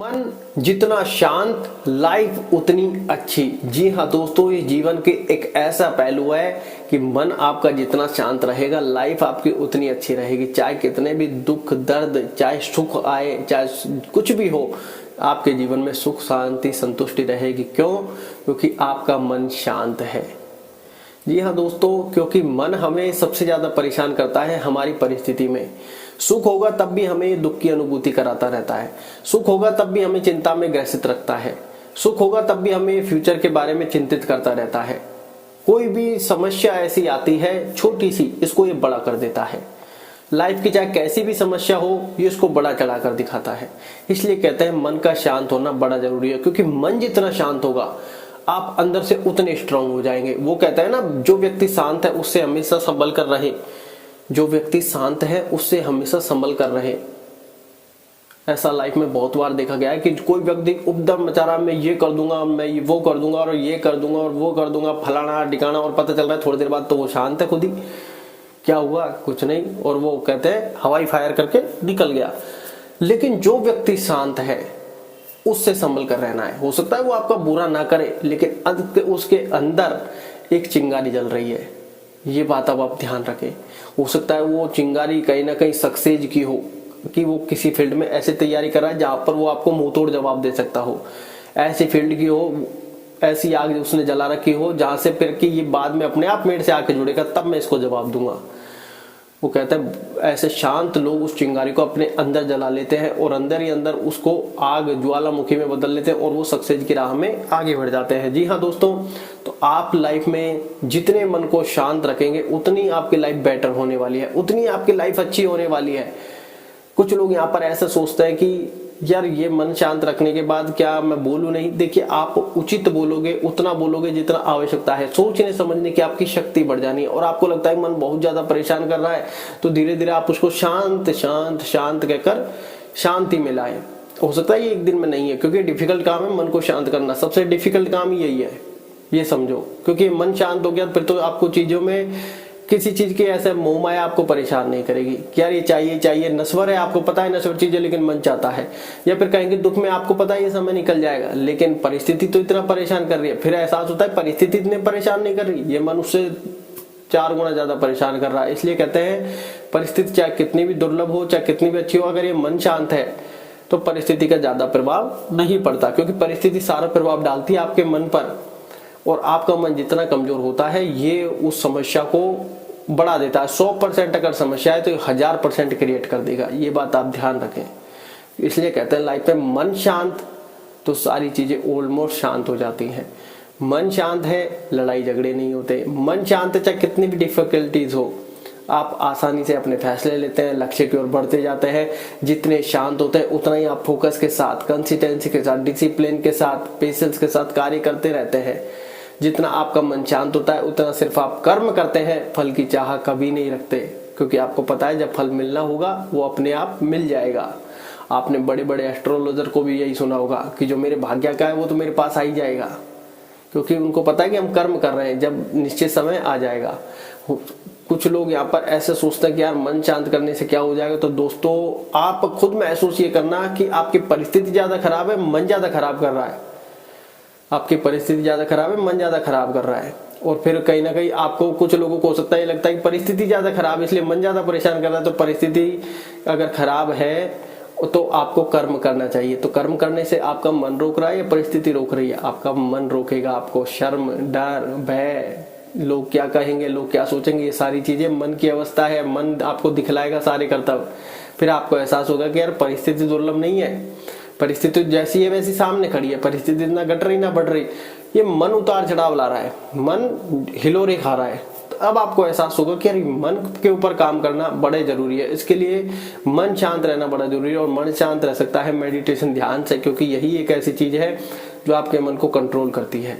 मन जितना शांत लाइफ उतनी अच्छी। जी हाँ दोस्तों, ये जीवन के एक ऐसा पहलू है कि मन आपका जितना शांत रहेगा लाइफ आपकी उतनी अच्छी रहेगी। चाहे कितने भी दुख दर्द, चाहे सुख आए, चाहे कुछ भी हो, आपके जीवन में सुख शांति संतुष्टि रहेगी। क्यों? क्योंकि आपका मन शांत है। जी हाँ दोस्तों, क्योंकि मन हमें सबसे ज्यादा परेशान करता है हमारी परिस्थिति में। सुख होगा तब भी हमें दुख की अनुभूति कराता रहता है, सुख होगा तब भी हमें चिंता में ग्रसित रखता है, सुख होगा तब भी हमें फ्यूचर के बारे में चिंतित करता रहता है। कोई भी समस्या ऐसी आती है छोटी सी, इसको ये बड़ा कर देता है। लाइफ की चाहे कैसी भी समस्या हो, ये इसको बड़ा चढ़ा कर दिखाता है। इसलिए कहते हैं मन का शांत होना बड़ा जरूरी है, क्योंकि मन जितना शांत होगा आप अंदर से उतने स्ट्रांग हो जाएंगे। वो कहता है ना, जो व्यक्ति शांत है उससे हमेशा संभल कर रहे, जो व्यक्ति शांत है उससे हमेशा संभल कर रहे। ऐसा लाइफ में बहुत बार देखा गया है कि कोई व्यक्ति उपद्रव मचा रहा, मैं ये कर दूंगा, मैं वो कर दूंगा और ये कर दूंगा और वो कर दूंगा, फलाना ठिकाना, और पता चल रहा है थोड़ी देर बाद तो वो शांत है खुद ही। क्या हुआ? कुछ नहीं। और वो कहते हैं हवाई फायर करके निकल गया। लेकिन जो व्यक्ति शांत है उससे संभल कर रहना है। हो सकता है वो आपका बुरा ना करे, लेकिन उसके अंदर एक चिंगारी जल रही है, ये बात अब आप ध्यान रखें। हो सकता है वो चिंगारी कहीं ना कहीं सक्सेस की हो, कि वो किसी फील्ड में ऐसे तैयारी कर रहा है जहां पर वो आपको मुंह तोड़ जवाब दे सकता हो, ऐसी फील्ड की हो, ऐसी आग उसने जला रखी हो जहां से फिर कि ये बाद में अपने आप मेरे से आके जुड़ेगा, तब मैं इसको जवाब दूंगा। वो कहता है ऐसे शांत लोग उस चिंगारी को अपने अंदर जला लेते हैं और अंदर ही अंदर उसको आग ज्वालामुखी में बदल लेते हैं और वो सक्सेस की राह में आगे बढ़ जाते हैं। जी हाँ दोस्तों, तो आप लाइफ में जितने मन को शांत रखेंगे उतनी आपकी लाइफ बेटर होने वाली है, उतनी आपकी लाइफ अच्छी होने वाली है। कुछ लोग यहाँ पर ऐसा सोचते हैं कि यार ये मन शांत रखने के बाद क्या मैं बोलूं नहीं। देखिए, आप उचित बोलोगे, उतना बोलोगे जितना आवश्यकता है। सोचने समझने की आपकी शक्ति बढ़ जानी है। और आपको लगता है मन बहुत ज्यादा परेशान कर रहा है, तो धीरे धीरे आप उसको शांत शांत शांत कहकर शांति में लाएं। हो सकता है ये एक दिन में नहीं है, क्योंकि डिफिकल्ट काम है मन को शांत करना। सबसे डिफिकल्ट काम ही यही है, ये समझो। क्योंकि मन शांत हो गया फिर तो आपको चीजों में किसी चीज की ऐसे मोह माया आपको परेशान नहीं करेगी कि यार ये चाहिए चाहिए। नश्वर है, आपको पता है नश्वर चीज है, लेकिन मन चाहता है। या फिर कहेंगे दुख में आपको पता है ये समय निकल जाएगा, लेकिन परिस्थिति तो इतना परेशान कर रही है। फिर एहसास होता है परिस्थिति इतने परेशान नहीं कर रही, ये मन उससे 4 गुना ज्यादा परेशान कर रहा है। इसलिए कहते हैं परिस्थिति चाहे कितनी भी दुर्लभ हो, चाहे कितनी भी अच्छी हो, अगर ये मन शांत है तो परिस्थिति का ज्यादा प्रभाव नहीं पड़ता, क्योंकि परिस्थिति सारा प्रभाव डालती है आपके मन पर। और आपका मन जितना कमजोर होता है, ये उस समस्या को बढ़ा देता है। 100% अगर समस्या है तो 1000% क्रिएट कर देगा। ये बात आप ध्यान रखें। इसलिए कहते हैं लाइफ में मन शांत तो सारी चीजें ऑलमोस्ट शांत हो जाती हैं। मन शांत है, लड़ाई झगड़े नहीं होते। मन शांत है, चाहे कितनी भी डिफिकल्टीज हो, आप आसानी से अपने फैसले लेते हैं, लक्ष्य की ओर बढ़ते जाते हैं। जितने शांत होते हैं उतना ही आप फोकस के साथ, कंसिस्टेंसी के साथ, डिसिप्लिन के साथ, पेशेंस के साथ कार्य करते रहते हैं। जितना आपका मन शांत होता है उतना सिर्फ आप कर्म करते हैं, फल की चाह कभी नहीं रखते, क्योंकि आपको पता है जब फल मिलना होगा वो अपने आप मिल जाएगा। आपने बड़े बड़े एस्ट्रोलॉजर को भी यही सुना होगा कि जो मेरे भाग्य का है वो तो मेरे पास आ ही जाएगा, क्योंकि उनको पता है कि हम कर्म कर रहे हैं, जब निश्चित समय आ जाएगा। कुछ लोग यहाँ पर ऐसे सोचते हैं कि यार मन शांत करने से क्या हो जाएगा। तो दोस्तों, आप खुद महसूस ये करना कि आपकी परिस्थिति ज्यादा खराब है, मन ज्यादा खराब कर रहा है। आपकी परिस्थिति ज्यादा खराब है, मन ज्यादा खराब कर रहा है। और फिर कहीं ना कहीं आपको, कुछ लोगों को हो सकता है ये लगता है कि परिस्थिति ज्यादा खराब है इसलिए मन ज्यादा परेशान कर रहा है। तो परिस्थिति अगर खराब है तो आपको कर्म करना चाहिए। तो कर्म करने से आपका मन रोक रहा है या परिस्थिति रोक रही है? आपका मन रोकेगा। आपको शर्म, डर, भय, लोग क्या कहेंगे, लोग क्या सोचेंगे, ये सारी चीजें मन की अवस्था है। मन आपको दिखलाएगा सारे कर्तव्य। फिर आपको एहसास होगा कि यार परिस्थिति दुर्लभ नहीं है, परिस्थिति जैसी है वैसी सामने खड़ी है, परिस्थिति ना घट रही ना बढ़ रही। ये मन उतार चढ़ाव ला रहा है, मन हिलोरे खा रहा है। तो अब आपको एहसास होगा कि यार मन के ऊपर काम करना बड़े जरूरी है। इसके लिए मन शांत रहना बड़ा जरूरी है। और मन शांत रह सकता है मेडिटेशन, ध्यान से, क्योंकि यही एक ऐसी चीज है जो आपके मन को कंट्रोल करती है।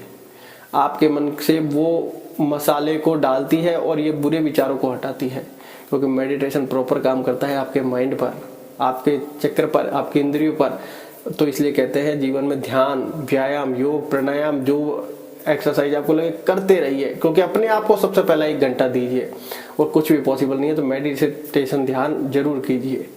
आपके मन से वो मसाले को डालती है और ये बुरे विचारों को हटाती है, क्योंकि मेडिटेशन प्रॉपर काम करता है आपके माइंड पर, आपके चक्र पर, आपकी इंद्रियों पर। तो इसलिए कहते हैं जीवन में ध्यान, व्यायाम, योग, प्राणायाम, जो एक्सरसाइज आपको लगे करते रहिए, क्योंकि अपने आप को सबसे पहला 1 घंटा दीजिए। और कुछ भी पॉसिबल नहीं है तो मेडिटेशन, ध्यान जरूर कीजिए।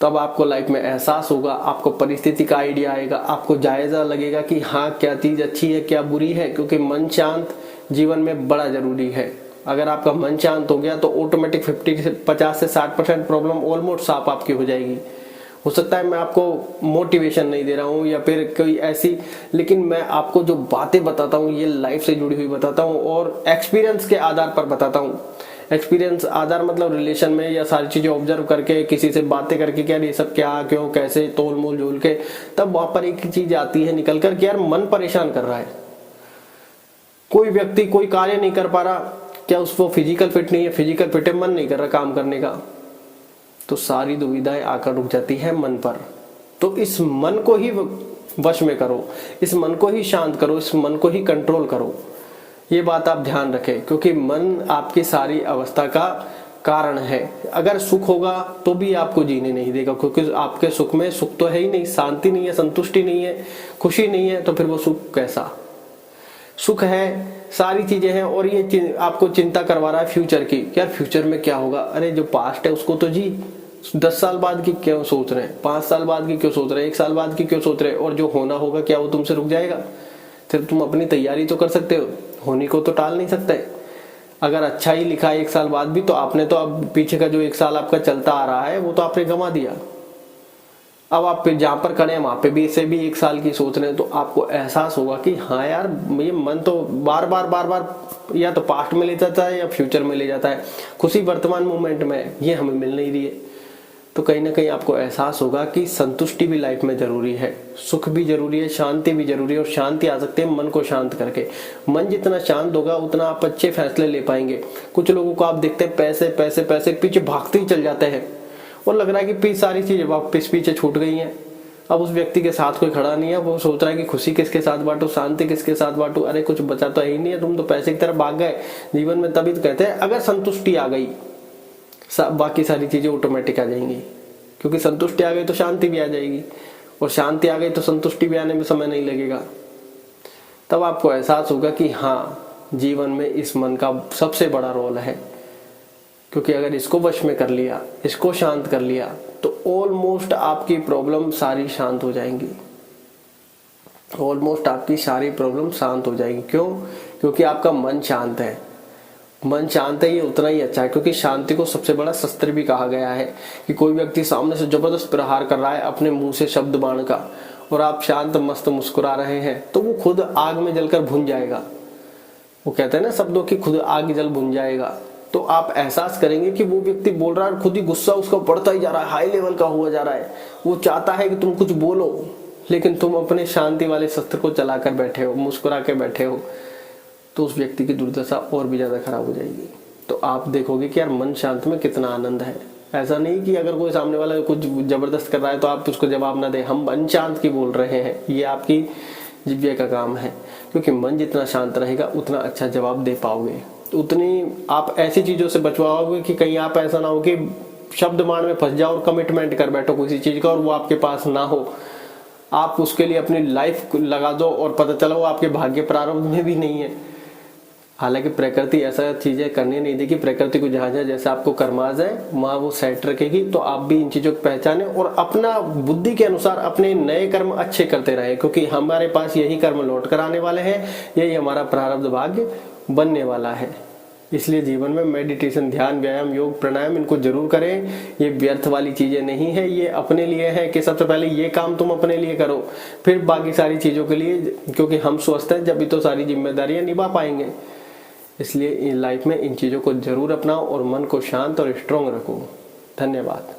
तब आपको लाइफ में एहसास होगा, आपको परिस्थिति का आइडिया आएगा, आपको जायजा लगेगा कि हाँ क्या चीज अच्छी है क्या बुरी है। क्योंकि मन शांत जीवन में बड़ा जरूरी है। अगर आपका मन शांत हो गया तो ऑटोमेटिक 50 से 60% प्रॉब्लम ऑलमोस्ट साफ आपकी हो जाएगी। हो सकता है मैं आपको मोटिवेशन नहीं दे रहा हूँ या फिर कोई ऐसी, लेकिन मैं आपको जो बातें बताता हूँ ये लाइफ से जुड़ी हुई बताता हूँ और एक्सपीरियंस के आधार पर बताता हूँ। एक्सपीरियंस आधार मतलब रिलेशन में या सारी चीजें ऑब्जर्व करके, किसी से बातें करके, क्या ये सब क्या क्यों कैसे तोल मोल झोल के, तब वहां पर एक चीज आती है निकल कर कि यार मन परेशान कर रहा है। कोई व्यक्ति कोई कार्य नहीं कर पा रहा, क्या उसको फिजिकल फिट नहीं है, फिजिकल फिट है, मन नहीं कर रहा काम करने का, तो सारी दुविधाएं आकर रुक जाती है मन पर। तो इस मन को ही वश में करो, इस मन को ही शांत करो, इस मन को ही कंट्रोल करो। ये बात आप ध्यान रखें, क्योंकि मन आपकी सारी अवस्था का कारण है। अगर सुख होगा तो भी आपको जीने नहीं देगा, क्योंकि आपके सुख में सुख तो है ही नहीं, शांति नहीं है, संतुष्टि नहीं है, खुशी नहीं है, तो फिर वो सुख कैसा। सुख है, सारी चीजें हैं, और ये आपको चिंता करवा रहा है फ्यूचर की, यार फ्यूचर में क्या होगा। अरे जो पास्ट है उसको तो जी, 10 साल बाद की क्यों सोच रहे हैं, 5 साल बाद की क्यों सोच रहे हैं, 1 साल बाद की क्यों सोच रहे हैं। और जो होना होगा क्या वो तुमसे रुक जाएगा? फिर तुम अपनी तैयारी तो कर सकते हो, होने को तो टाल नहीं सकते। अगर अच्छा ही लिखा है 1 साल बाद भी, तो आपने तो अब पीछे का जो 1 साल आपका चलता आ रहा है वो तो आपने गंवा दिया। अब आप जहां पर खड़े हैं वहां पे भी इससे भी 1 साल की सोच रहे हैं, तो आपको एहसास होगा कि हाँ यार ये मन तो बार बार या तो पास्ट में ले जाता है या फ्यूचर में ले जाता है, खुशी वर्तमान मोमेंट में ये हमें मिल नहीं रही है। तो कहीं ना कहीं आपको एहसास होगा कि संतुष्टि भी लाइफ में जरूरी है, सुख भी जरूरी है, शांति भी जरूरी है। और शांति आ सकती है मन को शांत करके। मन जितना शांत होगा उतना आप अच्छे फैसले ले पाएंगे। कुछ लोगों को आप देखते हैं पैसे पैसे पैसे पीछे भागते ही चल जाते हैं और लग रहा है कि सारी चीजें वापस पीछे छूट गई हैं। अब उस व्यक्ति के साथ कोई खड़ा नहीं है, वो सोच रहा है कि खुशी किसके साथ बांटू, शांति किसके साथ बांटू। अरे कुछ बचा तो है ही नहीं है, तुम तो पैसे की तरफ भाग गए जीवन में। तभी तो कहते हैं अगर संतुष्टि आ गई बाकी सारी चीजें ऑटोमेटिक आ जाएंगी, क्योंकि संतुष्टि आ गई तो शांति भी आ जाएगी, और शांति आ गई तो संतुष्टि भी आने में समय नहीं लगेगा। तब आपको एहसास होगा कि हाँ जीवन में इस मन का सबसे बड़ा रोल है, क्योंकि अगर इसको वश में कर लिया, इसको शांत कर लिया, तो ऑलमोस्ट आपकी प्रॉब्लम सारी शांत हो जाएंगी। ऑलमोस्ट आपकी सारी प्रॉब्लम शांत हो जाएगी। क्यों? क्योंकि आपका मन शांत है। मन शांत है ये उतना ही अच्छा है, क्योंकि शांति को सबसे बड़ा शस्त्र भी कहा गया है। कि कोई व्यक्ति सामने से जबरदस्त प्रहार कर रहा है अपने मुंह से शब्द बाण का, और आप शांत मस्त मुस्कुरा रहे हैं, तो वो खुद आग में जलकर भुन जाएगा। वो कहते हैं ना शब्दों की खुद आग जल भुन जाएगा। तो आप एहसास करेंगे कि वो व्यक्ति बोल रहा है, खुद ही गुस्सा उसका बढ़ता ही जा रहा है, हाई लेवल का हुआ जा रहा है। वो चाहता है कि तुम कुछ बोलो, लेकिन तुम अपने शांति वाले शस्त्र को चलाकर बैठे हो, मुस्कुरा के बैठे हो, तो उस व्यक्ति की दुर्दशा और भी ज्यादा खराब हो जाएगी। तो आप देखोगे कि यार मन शांत में कितना आनंद है। ऐसा नहीं कि अगर कोई सामने वाला कुछ जबरदस्त कर रहा है तो आप उसको जवाब ना दें। हम मन शांत की बोल रहे हैं, ये आपकी जिज्ञा का काम है, क्योंकि मन जितना शांत रहेगा उतना अच्छा जवाब दे पाओगे, उतनी आप ऐसी चीजों से बचवाओगे कि कहीं आप ऐसा ना हो कि शब्द मान में फंस जाओ और कमिटमेंट कर बैठो किसी चीज का और वो आपके पास ना हो। आप उसके लिए अपनी लाइफ लगा दो और पता चला वो आपके भाग्य प्रारंभ में भी नहीं है। हालांकि प्रकृति ऐसा चीजें करने नहीं देगी। प्रकृति को जहां जैसे आपको कर्माज है वहां वो सेट रखेगी। तो आप भी इन चीजों को पहचाने और अपना बुद्धि के अनुसार अपने नए कर्म अच्छे करते रहे, क्योंकि हमारे पास यही कर्म लौट कर आने वाले हैं, यही हमारा प्रारब्ध भाग्य बनने वाला है। इसलिए जीवन में मेडिटेशन, ध्यान, व्यायाम, योग, प्राणायाम इनको जरूर करें। ये व्यर्थ वाली चीजें नहीं है, ये अपने लिए है कि सबसे पहले ये काम तुम अपने लिए करो, फिर बाकी सारी चीजों के लिए, क्योंकि हम स्वस्थ हैं जब भी तो सारी जिम्मेदारियां निभा पाएंगे। इसलिए लाइफ में इन चीजों को जरूर अपनाओ और मन को शांत और स्ट्रांग रखो। धन्यवाद।